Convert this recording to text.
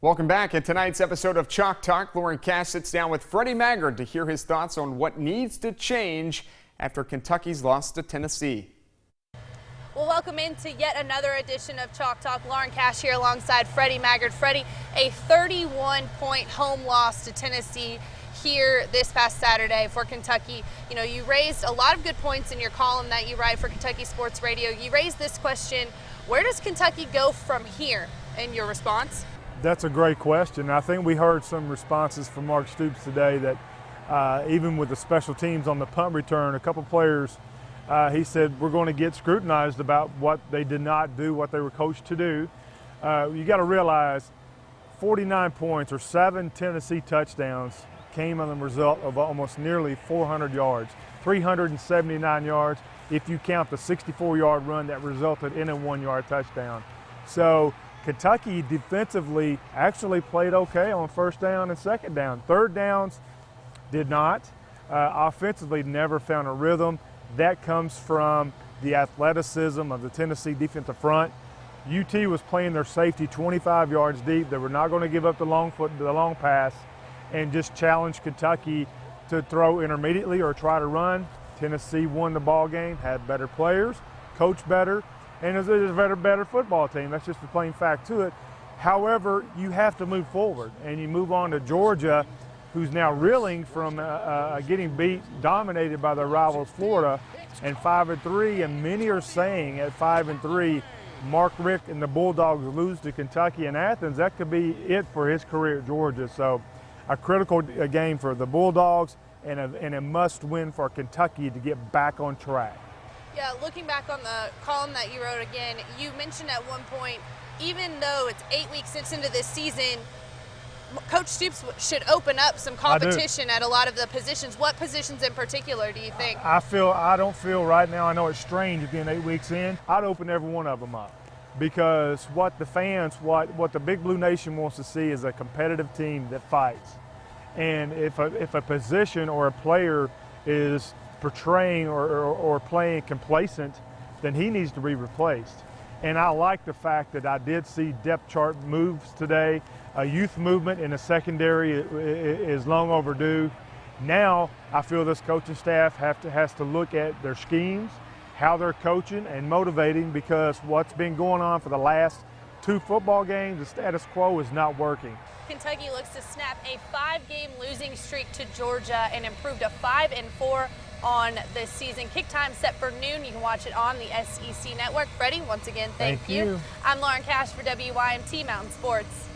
Welcome back. In tonight's episode of Chalk Talk, Lauren Cash sits down with Freddie Maggard to hear his thoughts on what needs to change after Kentucky's loss to Tennessee. Well, welcome into yet another edition of Chalk Talk. Lauren Cash here alongside Freddie Maggard. Freddie, a 31-point home loss to Tennessee here this past Saturday for Kentucky. You know, you raised a lot of good points in your column that you write for Kentucky Sports Radio. You raised this question: where does Kentucky go from here? In your response? That's a great question. I think we heard some responses from Mark Stoops today that even with the special teams on the punt return, a couple players, he said, we're going to get scrutinized about what they did not do, what they were coached to do. You got to realize 49 points or 7 Tennessee touchdowns came on the result of almost nearly 400 yards, 379 yards if you count the 64-yard run that resulted in a 1-yard touchdown. So Kentucky defensively actually played okay on first down and second down. Third downs did not. Offensively never found a rhythm. That comes from the athleticism of the Tennessee defensive front. UT was playing their safety 25 yards deep. They were not going to give up the long pass and just challenge Kentucky to throw intermediately or try to run. Tennessee won the ball game, had better players, coached better, and it was a better football team. That's just the plain fact to it. However, you have to move forward, and you move on to Georgia, who's now reeling from getting dominated by their rivals Florida, and 5-3. And many are saying at 5-3, Mark Richt and the Bulldogs lose to Kentucky and Athens. That could be it for his career at Georgia. So, a critical game for the Bulldogs and a must-win for Kentucky to get back on track. Yeah, looking back on the column that you wrote again, you mentioned at one point, even though it's 8 weeks into this season, Coach Stoops should open up some competition at a lot of the positions. What positions in particular do you think? I don't feel right now, I know it's strange being 8 weeks in, I'd open every one of them up. Because what the fans, what the Big Blue Nation wants to see is a competitive team that fights. And if a position or a player is portraying or playing complacent, then he needs to be replaced. And I like the fact that I did see depth chart moves today. A youth movement in the secondary is long overdue. Now I feel this coaching staff has to look at their schemes, how they're coaching and motivating, because what's been going on for the last 2 football games, the status quo is not working. Kentucky looks to snap a 5-game losing streak to Georgia and improve to 5-4 on this season. Kick time set for noon. You can watch it on the SEC Network. Freddie, once again, thank you. I'm Lauren Cash for WYMT Mountain Sports.